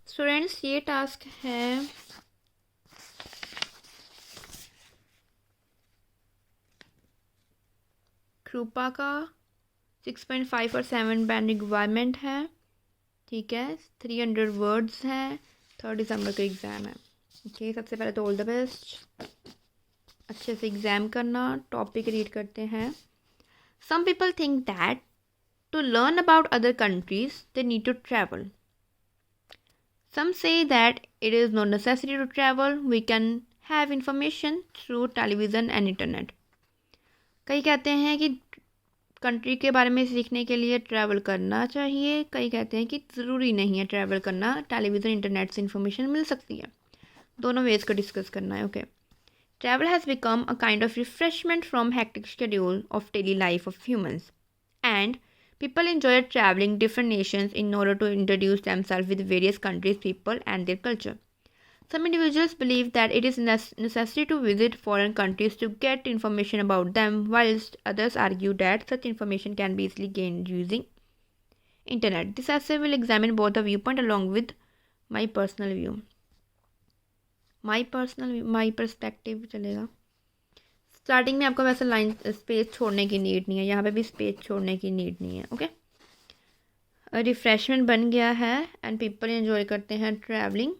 Students ये task है कृपा का 6.5 और 7 बैंड रिक्वायरमेंट है। ठीक है, 300 वर्ड्स हैं। 3 दिसंबर का एग्ज़ाम है। ओके, सबसे पहले तो ऑल द बेस्ट, अच्छे से एग्ज़ाम करना। टॉपिक रीड करते हैं। Some people think that to learn about other countries they need to travel. Some say that it is not necessary to travel. We can have information through television and internet. कई कहते हैं कि country के बारे में सीखने के लिए ट्रैवल करना चाहिए, कई कहते हैं कि ज़रूरी नहीं है ट्रैवल करना, टेलीविज़न इंटरनेट से इंफॉर्मेशन मिल सकती है। दोनों वेज को डिस्कस करना है। Okay, travel has become a kind of refreshment from hectic schedule of daily life of humans and people enjoy traveling different nations in order to introduce themselves with various countries, people, and their culture. Some individuals believe that it is necessary to visit foreign countries to get information about them, whilst others argue that such information can be easily gained using internet. This essay will examine both the viewpoint along with my personal view. My perspective चलेगा। Starting में आपको वैसे line space छोड़ने की need नहीं है, यहाँ पे भी स्पेस छोड़ने की नीड नहीं है। ओके, रिफ्रेशमेंट बन गया है एंड पीपल एंजॉय करते हैं ट्रैवलिंग।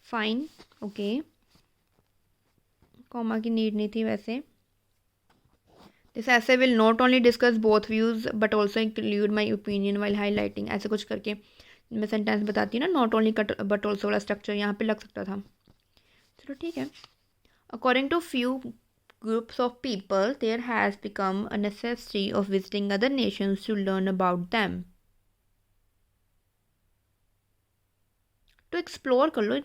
फाइन, ओके, कॉमा की नीड नहीं थी वैसे। This essay will not only discuss both views but also include my opinion while highlighting. ऐसे कुछ करके मैं सेंटेंस बताती हूँ ना, नॉट ओनली बट ऑल्सो वाला स्ट्रक्चर यहाँ पे लग सकता था। चलो ठीक है। According to few groups of people, there has become a necessity of visiting other nations to learn about them. To explore कर लो,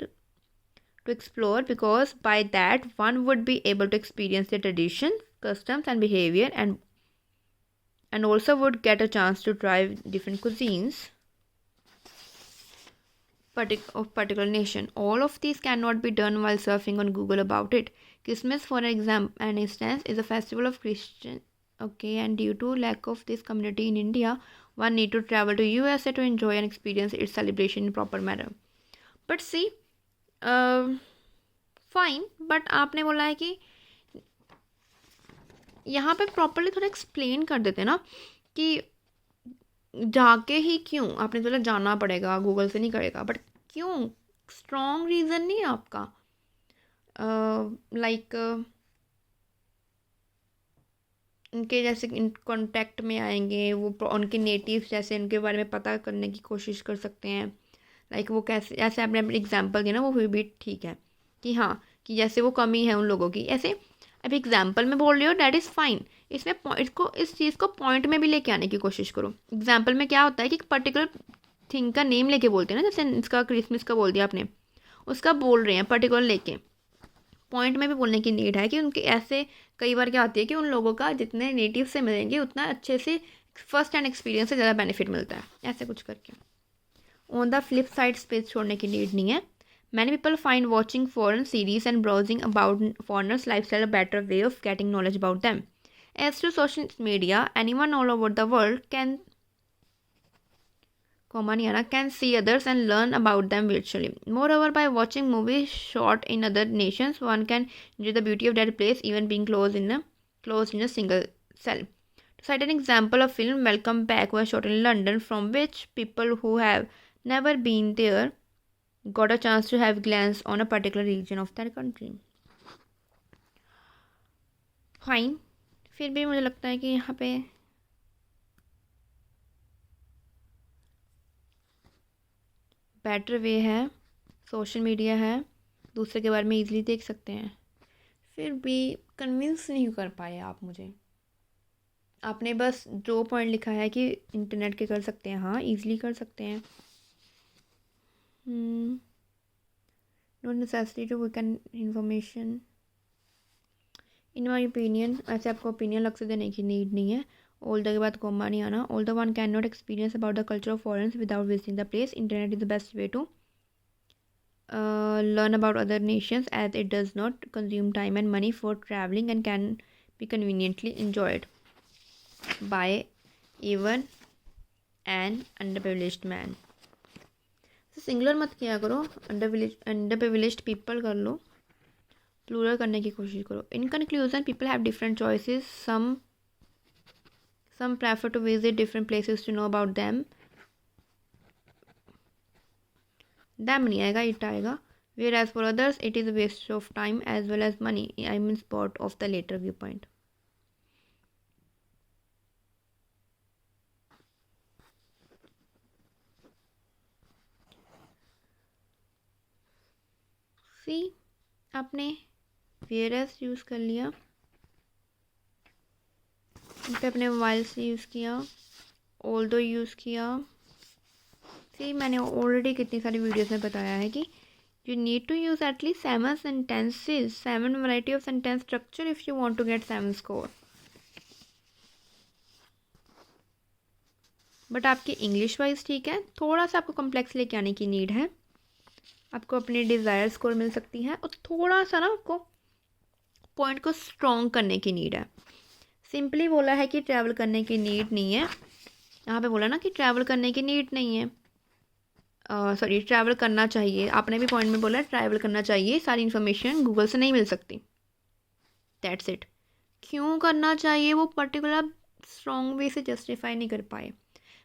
to explore because by that one would be able to experience their traditions, customs and behavior and also would get a chance to try different cuisines of particular nation. All of these cannot be done while surfing on Google about it. Christmas, for an instance, is a festival of Christian. Okay, and due to lack of this community in India, one need to travel to USA to enjoy and experience its celebration in proper manner. But see, fine. But आपने बोला है कि यहाँ पे properly थोड़ा explain कर देते ना कि जाके ही क्यों, आपने बोला जाना पड़ेगा, गूगल से नहीं करेगा, बट क्यों, स्ट्रॉन्ग रीज़न नहीं है आपका। लाइक उनके जैसे कांटेक्ट में आएंगे, वो उनके नेटिव्स जैसे उनके बारे में पता करने की कोशिश कर सकते हैं। लाइक वो कैसे, जैसे आपने अपने एग्जांपल दिया ना, वो भी ठीक है कि हाँ, कि जैसे वो कमी है उन लोगों की, ऐसे अब एग्जाम्पल में बोल रही हो, डैट इज़ फाइन। इसमें इसको, इस चीज़ को पॉइंट में भी लेके आने की कोशिश करो। एग्जाम्पल में क्या होता है कि पर्टिकुलर थिंग का नेम लेके बोलते हैं ना, जैसे इसका क्रिसमस का बोल दिया आपने, उसका बोल रहे हैं पर्टिकुलर लेके। पॉइंट में भी बोलने की नीड है कि उनके ऐसे कई बार क्या होती है कि उन लोगों का जितने नेटिव से मिलेंगे उतना अच्छे से फर्स्ट हैंड एक्सपीरियंस से ज़्यादा बेनिफिट मिलता है, ऐसे कुछ करके। On the flip side space छोड़ने की नीड नहीं है। Many people find watching foreign series and browsing about foreigners life style a better way of getting knowledge about them. As to social media, anyone all over the world can can see others and learn about them virtually. Moreover, by watching movies shot in other nations, one can enjoy the beauty of that place, even being closed in a single cell. To cite an example, a film Welcome Back was shot in London, from which people who have never been there got a chance to have glance on a particular region of that country. Fine. फिर भी मुझे लगता है कि यहाँ पे better way है, social media है, दूसरे के बारे में ईज़िली देख सकते हैं। फिर भी कन्विंस नहीं कर पाए आप मुझे। आपने बस जो पॉइंट लिखा है कि इंटरनेट के कर सकते हैं, हाँ ईज़िली कर सकते हैं। Not necessary to weaken information in my opinion. ऐसे आपको ओपिनियन अलग से देने की नीड नहीं है। ऑल द के बाद कॉमा नहीं आना। All the one can not experience about the culture of foreigners without visiting the place. Internet is the best way to learn about other nations as it does not consume time and money for traveling and can be conveniently enjoyed by even an underprivileged man. Singular मत किया करो, under privileged people कर लो, plural करने की कोशिश करो। In conclusion people have different choices, some prefer to visit different places to know about them नहीं आएगा, it आएगा। whereas for others it is a waste of time as well as money, I mean spot of the later viewpoint। सी आपने whereas use कर लिया, पे अपने mobile से use किया, ऑल्दो यूज़ किया। सी मैंने ऑलरेडी कितनी सारी वीडियोस में बताया है कि you need to use at least 7 sentences, 7 variety of sentence structure if you want to get 7 score। But आपकी इंग्लिश वाइज ठीक है, थोड़ा सा आपको कॉम्प्लेक्स लेके आने की नीड है, आपको अपनी डिज़ायर स्कोर मिल सकती है, और थोड़ा सा ना आपको पॉइंट को स्ट्रॉन्ग करने की नीड है। सिंपली बोला है कि ट्रैवल करने की नीड नहीं है, यहाँ पे बोला ना कि ट्रैवल करने की नीड नहीं है, सॉरी ट्रैवल करना चाहिए, आपने भी पॉइंट में बोला ट्रैवल करना चाहिए, सारी इन्फॉर्मेशन गूगल से नहीं मिल सकती, दैट्स इट। क्यों करना चाहिए वो पर्टिकुलर स्ट्रॉन्ग वे से जस्टिफाई नहीं कर पाए।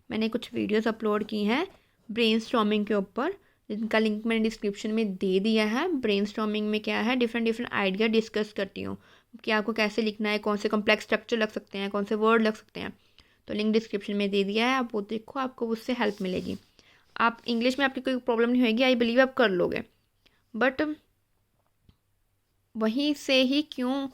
मैंने कुछ वीडियोस अपलोड की हैं ब्रेनस्टॉर्मिंग के ऊपर, जिनका लिंक मैंने डिस्क्रिप्शन में दे दिया है। ब्रेनस्टॉर्मिंग में क्या है, डिफरेंट आइडिया डिस्कस करती हूँ कि आपको कैसे लिखना है, कौन से कॉम्प्लेक्स स्ट्रक्चर लग सकते हैं, कौन से वर्ड लग सकते हैं, तो लिंक डिस्क्रिप्शन में दे दिया है, आप वो देखो, आपको उससे हेल्प मिलेगी। आप इंग्लिश में आपकी कोई प्रॉब्लम नहीं होगी, आई बिलीव आप कर लोगे, बट वहीं से ही क्यों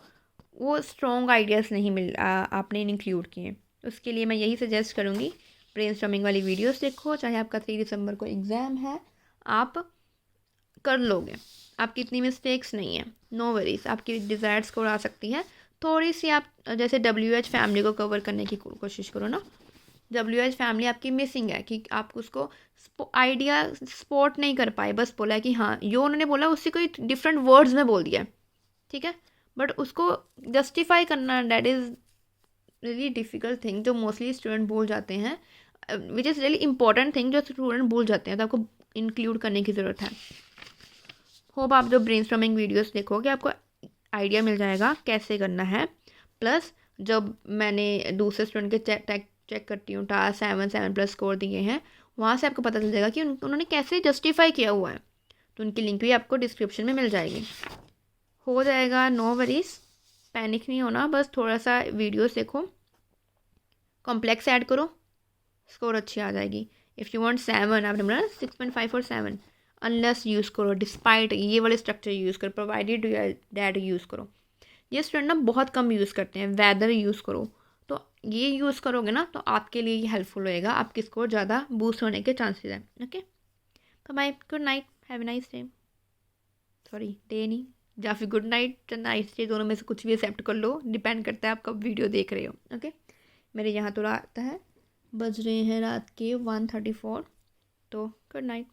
वो स्ट्रॉन्ग आइडियाज़ नहीं आपने इंक्लूड किए। उसके लिए मैं यही सजेस्ट करूँगी, ब्रेनस्टॉर्मिंग वाली वीडियोस देखो, चाहे आपका 3 दिसंबर को एग्ज़ाम है, आप कर लोगे, आपकी इतनी मिस्टेक्स नहीं है, नो वरीज, आपकी डिज़ायर्ड स्कोर आ सकती है। थोड़ी सी आप जैसे WH फैमिली को कवर करने की कोशिश करो ना, WH फैमिली आपकी मिसिंग है कि आप उसको आइडिया स्पॉट नहीं कर पाए, बस बोला है कि हाँ यो उन्होंने बोला, उससे कोई डिफरेंट वर्ड्स में बोल दिया, ठीक है, बट उसको जस्टिफाई करना that is really difficult thing, जो मोस्टली स्टूडेंट भूल जाते हैं, which is really important thing जो स्टूडेंट भूल जाते हैं, तो आपको इंक्लूड करने की ज़रूरत है। होप आप जो ब्रेनस्टॉर्मिंग वीडियोस देखोगे आपको आइडिया मिल जाएगा कैसे करना है। प्लस जब मैंने दूसरे स्टूडेंट के चेक करती हूँ, टास्क 7+ स्कोर दिए हैं, वहाँ से आपको पता चल जाएगा कि उन्होंने कैसे जस्टिफाई किया हुआ है, तो उनकी लिंक भी आपको डिस्क्रिप्शन में मिल जाएगी। हो जाएगा, नो वरीज, पैनिक नहीं होना, बस थोड़ा सा वीडियोस देखो, कॉम्प्लेक्स ऐड करो, स्कोर अच्छी आ जाएगी। इफ़ यू वांट 7, आपने बोला 6.5 और 7, अनलेस यूज़ करो, डिस्पाइट ये वाले स्ट्रक्चर यूज़ करो, प्रोवाइडेड दैट यूज़ करो। ये स्टूडेंट ना बहुत कम यूज़ करते हैं, वेदर यूज़ करो, तो ये यूज़ करोगे ना तो आपके लिए ये हेल्पफुल होएगा, आपकी स्कोर ज़्यादा बूस्ट होने के चांसेस हैं। ओके, तो bye, good night, have a nice day, sorry day नहीं, या फिर गुड नाइट नाइट डे, दोनों में से कुछ भी एक्सेप्ट कर लो, डिपेंड करता है आप कब वीडियो देख रहे हो। ओके, मेरे यहाँ तो रात है, बज रहे हैं रात के 1:34, तो गुड नाइट।